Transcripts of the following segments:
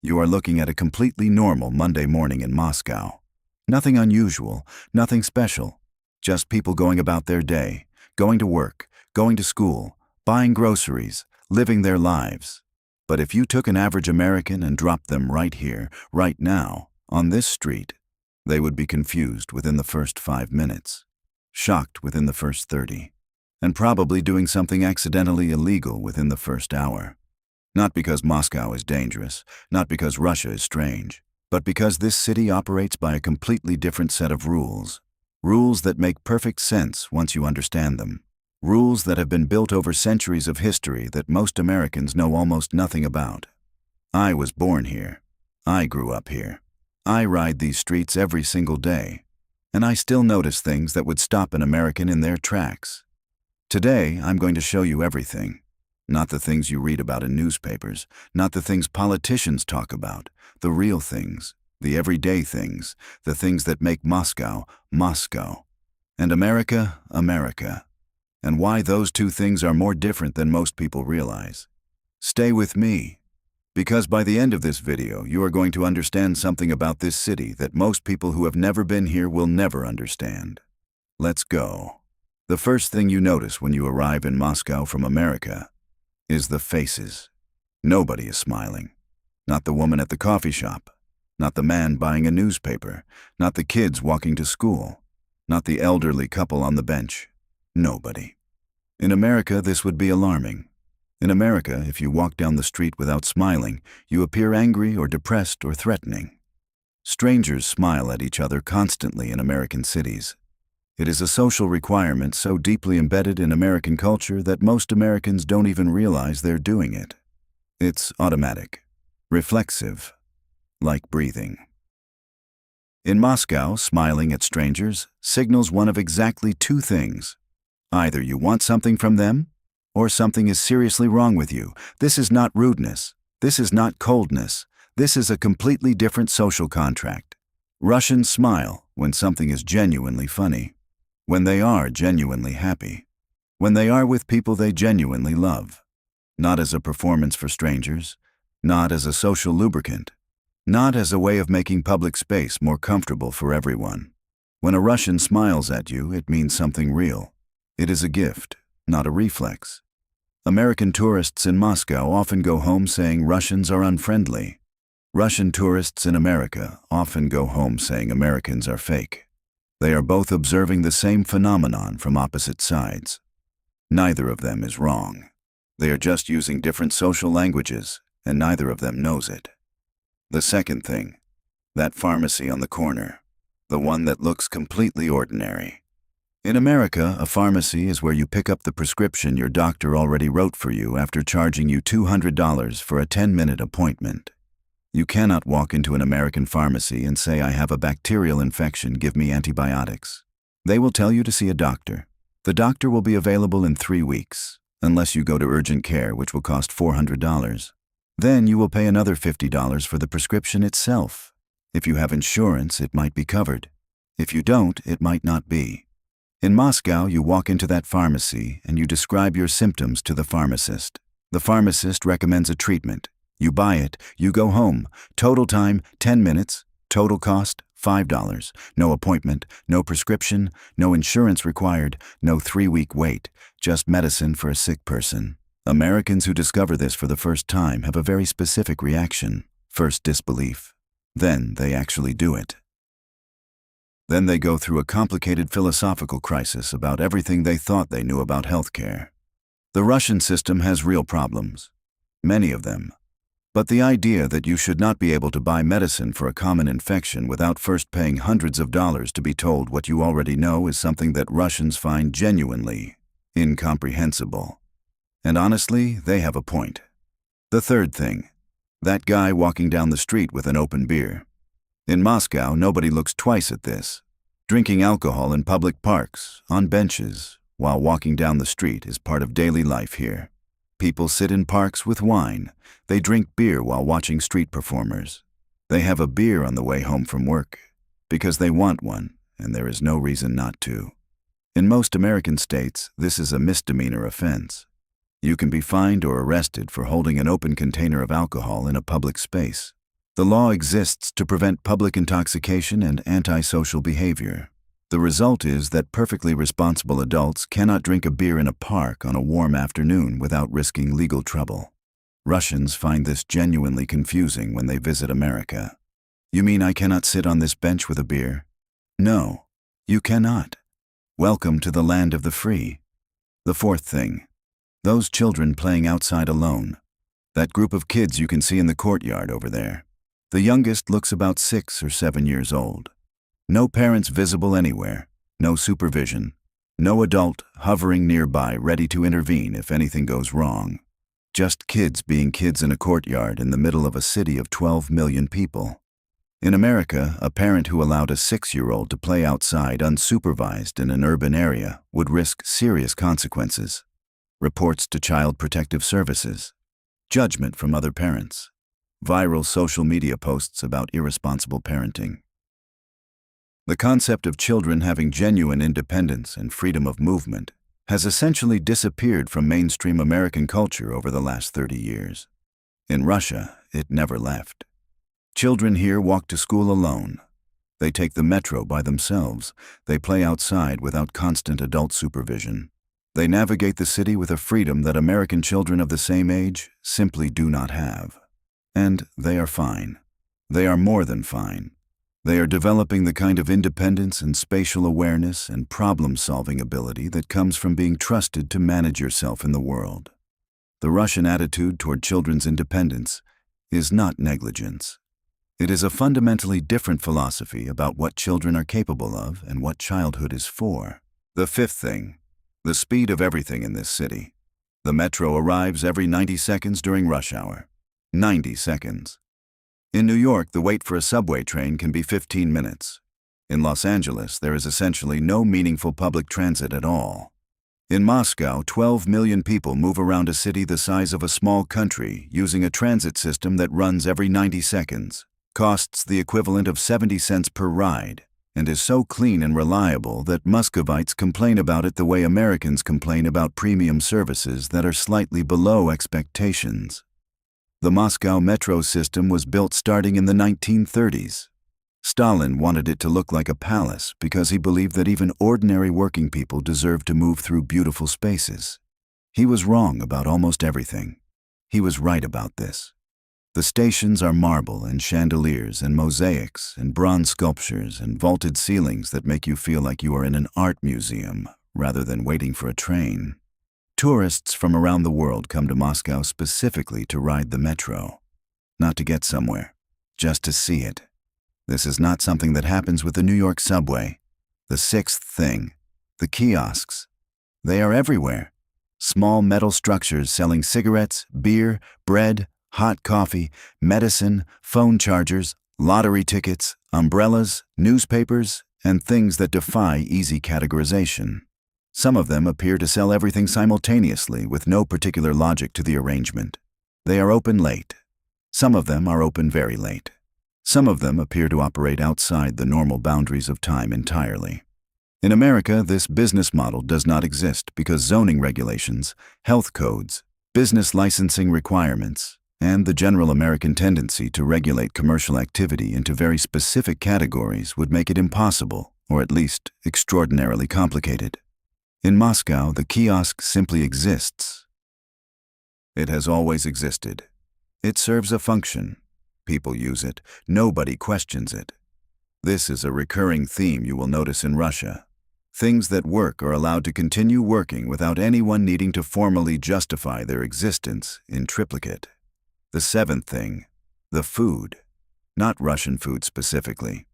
You are looking at a completely normal Monday morning in Moscow. Nothing unusual, nothing special. Just people going about their day, going to work, going to school, buying groceries, living their lives. But if you took an average American and dropped them right here, right now, on this street, they would be confused within the first 5 minutes, shocked within the first 30, and probably doing something accidentally illegal within the first hour. Not because Moscow is dangerous, not because Russia is strange, but because this city operates by a completely different set of rules. Rules that make perfect sense once you understand them. Rules that have been built over centuries of history that most Americans know almost nothing about. I was born here. I grew up here. I ride these streets every single day, and I still notice things that would stop an American in their tracks. Today, I'm going to show you everything. Not the things you read about in newspapers, not the things politicians talk about, the real things, the everyday things, the things that make Moscow, Moscow, and America, America, and why those two things are more different than most people realize. Stay with me, because by the end of this video, you are going to understand something about this city that most people who have never been here will never understand. Let's go. The first thing you notice when you arrive in Moscow from America is the faces. Nobody is smiling. Not the woman at the coffee shop, not the man buying a newspaper, not the kids walking to school, not the elderly couple on the bench. Nobody. In America, this would be alarming. In America, if you walk down the street without smiling, you appear angry or depressed or threatening. Strangers smile at each other constantly in American cities. It is a social requirement so deeply embedded in American culture that most Americans don't even realize they're doing it. It's automatic, reflexive, like breathing. In Moscow, smiling at strangers signals one of exactly two things. Either you want something from them, or something is seriously wrong with you. This is not rudeness. This is not coldness. This is a completely different social contract. Russians smile when something is genuinely funny, when they are genuinely happy, when they are with people they genuinely love. Not as a performance for strangers, not as a social lubricant, not as a way of making public space more comfortable for everyone. When a Russian smiles at you, it means something real. It is a gift, not a reflex. American tourists in Moscow often go home saying Russians are unfriendly. Russian tourists in America often go home saying Americans are fake. They are both observing the same phenomenon from opposite sides. Neither of them is wrong. They are just using different social languages, and neither of them knows it. The second thing, that pharmacy on the corner, the one that looks completely ordinary. In America, a pharmacy is where you pick up the prescription your doctor already wrote for you after charging you $200 for a 10-minute appointment. You cannot walk into an American pharmacy and say, "I have a bacterial infection, give me antibiotics." They will tell you to see a doctor. The doctor will be available in 3 weeks, unless you go to urgent care, which will cost $400. Then you will pay another $50 for the prescription itself. If you have insurance, it might be covered. If you don't, it might not be. In Moscow, you walk into that pharmacy and you describe your symptoms to the pharmacist. The pharmacist recommends a treatment. You buy it, you go home. Total time, 10 minutes. Total cost, $5. No appointment, no prescription, no insurance required, no 3-week wait, just medicine for a sick person. Americans who discover this for the first time have a very specific reaction. First, disbelief. Then they actually do it. Then they go through a complicated philosophical crisis about everything they thought they knew about healthcare. The Russian system has real problems. Many of them. But the idea that you should not be able to buy medicine for a common infection without first paying hundreds of dollars to be told what you already know is something that Russians find genuinely incomprehensible. And honestly, they have a point. The third thing, that guy walking down the street with an open beer. In Moscow, nobody looks twice at this. Drinking alcohol in public parks, on benches, while walking down the street is part of daily life here. People sit in parks with wine. They drink beer while watching street performers. They have a beer on the way home from work because they want one, and there is no reason not to. In most American states, this is a misdemeanor offense. You can be fined or arrested for holding an open container of alcohol in a public space. The law exists to prevent public intoxication and antisocial behavior. The result is that perfectly responsible adults cannot drink a beer in a park on a warm afternoon without risking legal trouble. Russians find this genuinely confusing when they visit America. You mean I cannot sit on this bench with a beer? No, you cannot. Welcome to the land of the free. The fourth thing. Those children playing outside alone. That group of kids you can see in the courtyard over there. The youngest looks about 6 or 7 years old. No parents visible anywhere, no supervision, no adult hovering nearby ready to intervene if anything goes wrong. Just kids being kids in a courtyard in the middle of a city of 12 million people. In America, a parent who allowed a 6-year-old to play outside unsupervised in an urban area would risk serious consequences. Reports to Child Protective Services. Judgment from other parents. Viral social media posts about irresponsible parenting. The concept of children having genuine independence and freedom of movement has essentially disappeared from mainstream American culture over the last 30 years. In Russia, it never left. Children here walk to school alone. They take the metro by themselves. They play outside without constant adult supervision. They navigate the city with a freedom that American children of the same age simply do not have. And they are fine. They are more than fine. They are developing the kind of independence and spatial awareness and problem-solving ability that comes from being trusted to manage yourself in the world. The Russian attitude toward children's independence is not negligence. It is a fundamentally different philosophy about what children are capable of and what childhood is for. The fifth thing, the speed of everything in this city. The metro arrives every 90 seconds during rush hour. 90 seconds. In New York, the wait for a subway train can be 15 minutes. In Los Angeles, there is essentially no meaningful public transit at all. In Moscow, 12 million people move around a city the size of a small country using a transit system that runs every 90 seconds, costs the equivalent of 70 cents per ride, and is so clean and reliable that Muscovites complain about it the way Americans complain about premium services that are slightly below expectations. The Moscow metro system was built starting in the 1930s. Stalin wanted it to look like a palace because he believed that even ordinary working people deserved to move through beautiful spaces. He was wrong about almost everything. He was right about this. The stations are marble and chandeliers and mosaics and bronze sculptures and vaulted ceilings that make you feel like you are in an art museum rather than waiting for a train. Tourists from around the world come to Moscow specifically to ride the metro. Not to get somewhere, just to see it. This is not something that happens with the New York subway. The sixth thing, the kiosks. They are everywhere. Small metal structures selling cigarettes, beer, bread, hot coffee, medicine, phone chargers, lottery tickets, umbrellas, newspapers, and things that defy easy categorization. Some of them appear to sell everything simultaneously with no particular logic to the arrangement. They are open late. Some of them are open very late. Some of them appear to operate outside the normal boundaries of time entirely. In America, this business model does not exist because zoning regulations, health codes, business licensing requirements, and the general American tendency to regulate commercial activity into very specific categories would make it impossible, or at least extraordinarily complicated. In Moscow, the kiosk simply exists. It has always existed. It serves a function. People use it. Nobody questions it. This is a recurring theme you will notice in Russia. Things that work are allowed to continue working without anyone needing to formally justify their existence in triplicate. The seventh thing, the food. Not Russian food specifically.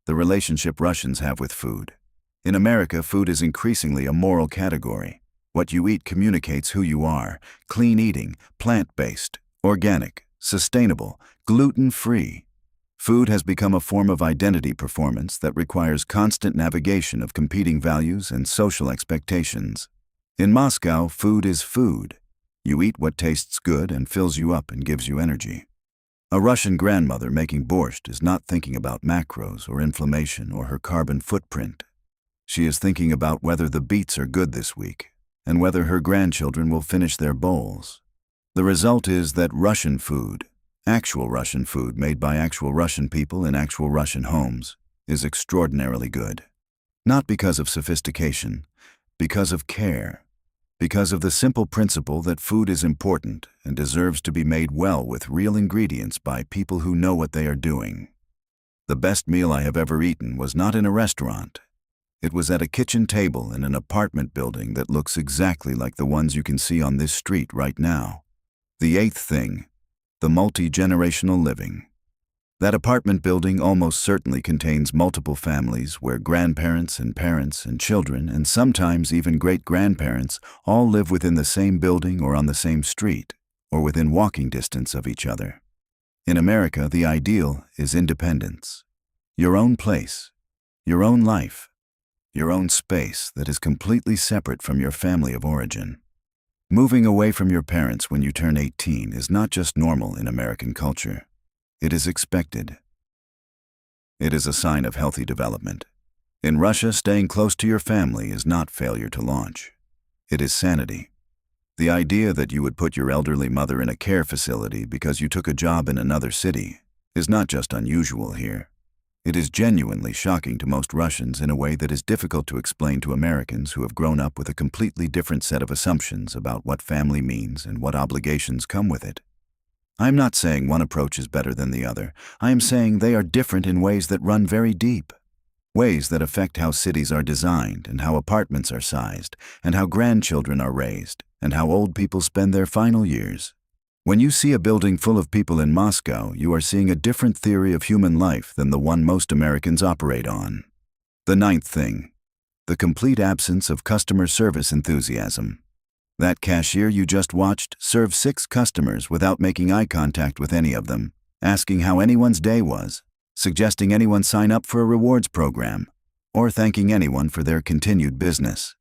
The relationship Russians have with food. In America, food is increasingly a moral category. What you eat communicates who you are. Clean eating, plant-based, organic, sustainable, gluten-free. Food has become a form of identity performance that requires constant navigation of competing values and social expectations. In Moscow, food is food. You eat what tastes good and fills you up and gives you energy. A Russian grandmother making borscht is not thinking about macros or inflammation or her carbon footprint. She is thinking about whether the beets are good this week and whether her grandchildren will finish their bowls. The result is that Russian food, Actual Russian food made by actual Russian people in actual Russian homes is extraordinarily good. Not because of sophistication, because of care, because of the simple principle that food is important and deserves to be made well with real ingredients by people who know what they are doing. The best meal I have ever eaten was not in a restaurant. It was at a kitchen table in an apartment building that looks exactly like the ones you can see on this street right now. The eighth thing, the multi-generational living. That apartment building almost certainly contains multiple families where grandparents and parents and children and sometimes even great-grandparents all live within the same building or on the same street or within walking distance of each other. In America, the ideal is independence. Your own place, your own life, your own space that is completely separate from your family of origin. Moving away from your parents when you turn 18 is not just normal in American culture. It is expected. It is a sign of healthy development. In Russia, staying close to your family is not failure to launch. It is sanity. The idea that you would put your elderly mother in a care facility because you took a job in another city is not just unusual here. It is genuinely shocking to most Russians in a way that is difficult to explain to Americans who have grown up with a completely different set of assumptions about what family means and what obligations come with it. I am not saying one approach is better than the other. I am saying they are different in ways that run very deep. Ways that affect how cities are designed and how apartments are sized and how grandchildren are raised and how old people spend their final years. When you see a building full of people in Moscow, you are seeing a different theory of human life than the one most Americans operate on. The ninth thing, the complete absence of customer service enthusiasm. That cashier you just watched served 6 customers without making eye contact with any of them, asking how anyone's day was, suggesting anyone sign up for a rewards program, or thanking anyone for their continued business.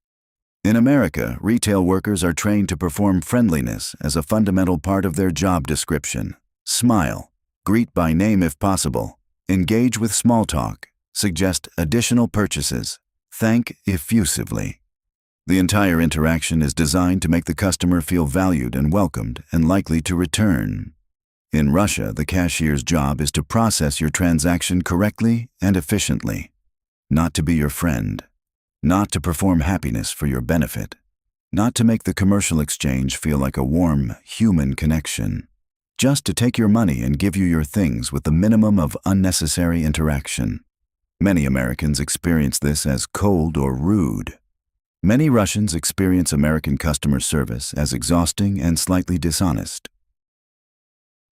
In America, retail workers are trained to perform friendliness as a fundamental part of their job description. Smile, greet by name if possible, engage with small talk, suggest additional purchases, thank effusively. The entire interaction is designed to make the customer feel valued and welcomed and likely to return. In Russia, the cashier's job is to process your transaction correctly and efficiently, not to be your friend. Not to perform happiness for your benefit, not to make the commercial exchange feel like a warm, human connection, just to take your money and give you your things with the minimum of unnecessary interaction. Many Americans experience this as cold or rude. Many Russians experience American customer service as exhausting and slightly dishonest.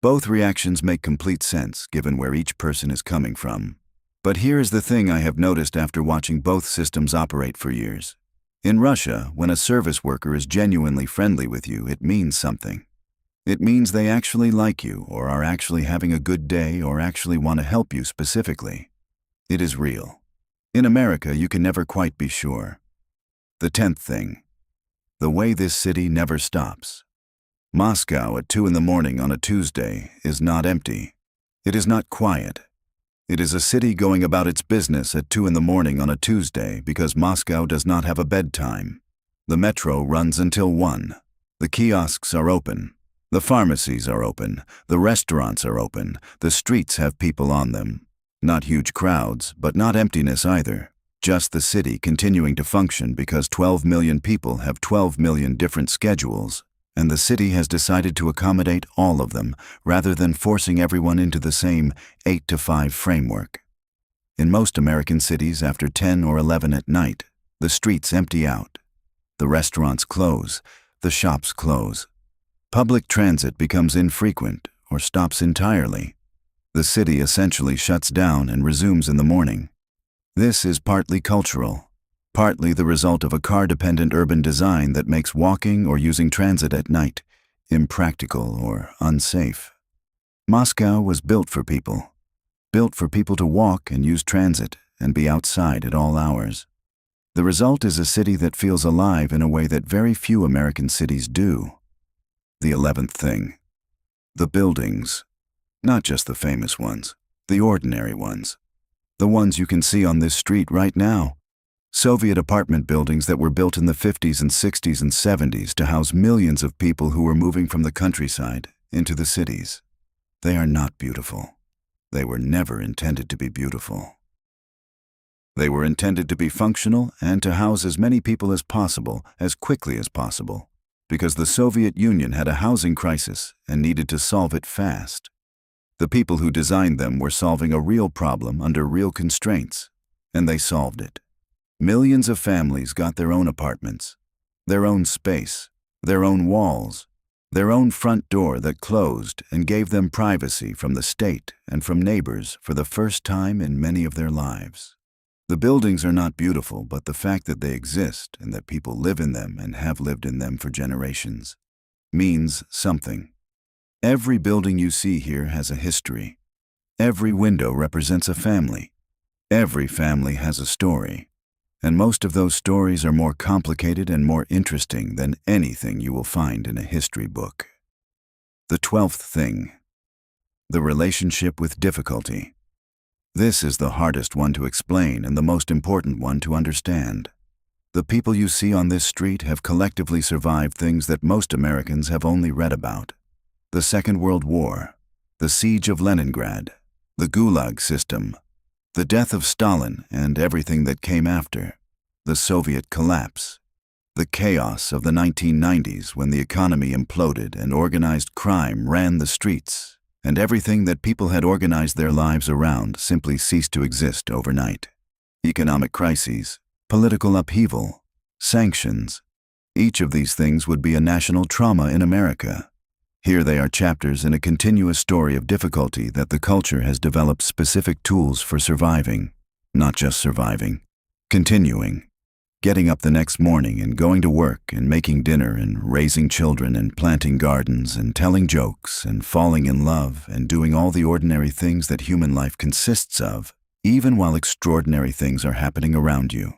Both reactions make complete sense given where each person is coming from. But here is the thing I have noticed after watching both systems operate for years. In Russia, when a service worker is genuinely friendly with you, it means something. It means they actually like you, or are actually having a good day, or actually want to help you specifically. It is real. In America, you can never quite be sure. The 10th thing. The way this city never stops. Moscow at 2 in the morning on a Tuesday is not empty. It is not quiet. It is a city going about its business at 2 in the morning on a Tuesday because Moscow does not have a bedtime. The metro runs until 1. The kiosks are open. The pharmacies are open. The restaurants are open. The streets have people on them. Not huge crowds, but not emptiness either. Just the city continuing to function because 12 million people have 12 million different schedules. And the city has decided to accommodate all of them rather than forcing everyone into the same 8 to 5 framework. In most American cities after 10 or 11 at night, the streets empty out. The restaurants close, the shops close. Public transit becomes infrequent or stops entirely. The city essentially shuts down and resumes in the morning. This is partly cultural. Partly the result of a car-dependent urban design that makes walking or using transit at night impractical or unsafe. Moscow was built for people to walk and use transit and be outside at all hours. The result is a city that feels alive in a way that very few American cities do. The 11th thing. The buildings. Not just the famous ones, the ordinary ones. The ones you can see on this street right now. Soviet apartment buildings that were built in the 50s and 60s and 70s to house millions of people who were moving from the countryside into the cities. They are not beautiful. They were never intended to be beautiful. They were intended to be functional and to house as many people as possible, as quickly as possible, because the Soviet Union had a housing crisis and needed to solve it fast. The people who designed them were solving a real problem under real constraints, and they solved it. Millions of families got their own apartments, their own space, their own walls, their own front door that closed and gave them privacy from the state and from neighbors for the first time in many of their lives. The buildings are not beautiful, but the fact that they exist and that people live in them and have lived in them for generations means something. Every building you see here has a history. Every window represents a family. Every family has a story. And most of those stories are more complicated and more interesting than anything you will find in a history book. The 12th thing. The relationship with difficulty. This is the hardest one to explain and the most important one to understand. The people you see on this street have collectively survived things that most Americans have only read about. The Second World War, the Siege of Leningrad, the Gulag system, the death of Stalin and everything that came after, the Soviet collapse, the chaos of the 1990s when the economy imploded and organized crime ran the streets, and everything that people had organized their lives around simply ceased to exist overnight. Economic crises, political upheaval, sanctions. Each of these things would be a national trauma in America. Here they are, chapters in a continuous story of difficulty that the culture has developed specific tools for surviving, not just surviving, continuing. Getting up the next morning and going to work and making dinner and raising children and planting gardens and telling jokes and falling in love and doing all the ordinary things that human life consists of, even while extraordinary things are happening around you.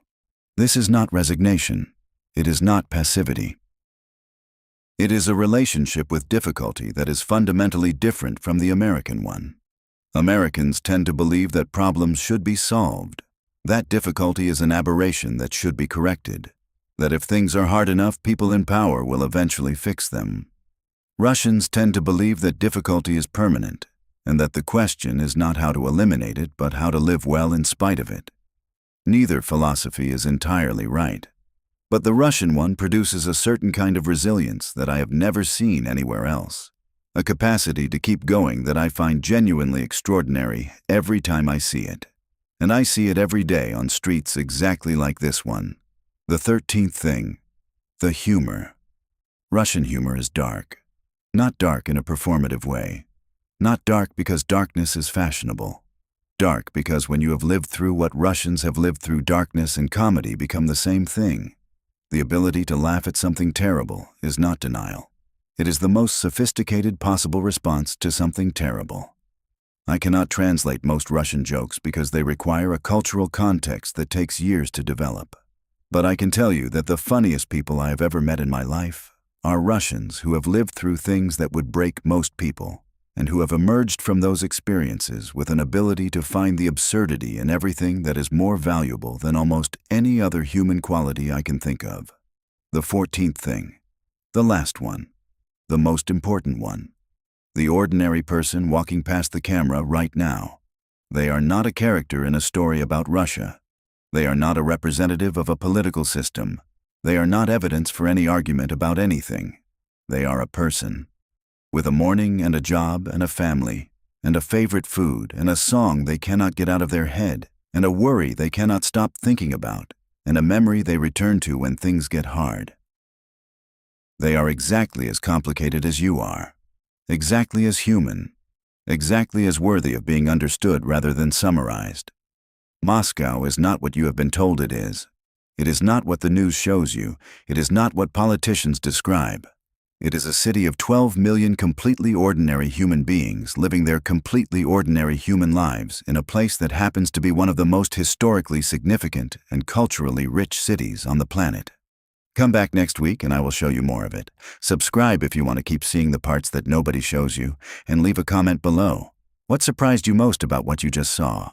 This is not resignation. It is not passivity. It is a relationship with difficulty that is fundamentally different from the American one. Americans tend to believe that problems should be solved. That difficulty is an aberration that should be corrected, that if things are hard enough, people in power will eventually fix them. Russians tend to believe that difficulty is permanent, and that the question is not how to eliminate it, but how to live well in spite of it. Neither philosophy is entirely right, but the Russian one produces a certain kind of resilience that I have never seen anywhere else, a capacity to keep going that I find genuinely extraordinary every time I see it. And I see it every day on streets exactly like this one. The 13th thing. The humor. Russian humor is dark. Not dark in a performative way. Not dark because darkness is fashionable. Dark because when you have lived through what Russians have lived through, darkness and comedy become the same thing. The ability to laugh at something terrible is not denial. It is the most sophisticated possible response to something terrible. I cannot translate most Russian jokes because they require a cultural context that takes years to develop. But I can tell you that the funniest people I have ever met in my life are Russians who have lived through things that would break most people, and who have emerged from those experiences with an ability to find the absurdity in everything that is more valuable than almost any other human quality I can think of. The 14th thing. The last one. The most important one. The ordinary person walking past the camera right now. They are not a character in a story about Russia. They are not a representative of a political system. They are not evidence for any argument about anything. They are a person. With a morning and a job and a family, and a favorite food and a song they cannot get out of their head, and a worry they cannot stop thinking about, and a memory they return to when things get hard. They are exactly as complicated as you are. Exactly as human, exactly as worthy of being understood rather than summarized. Moscow is not what you have been told it is. It is not what the news shows you. It is not what politicians describe. It is a city of 12 million completely ordinary human beings living their completely ordinary human lives in a place that happens to be one of the most historically significant and culturally rich cities on the planet. Come back next week and I will show you more of it. Subscribe if you want to keep seeing the parts that nobody shows you, and leave a comment below. What surprised you most about what you just saw?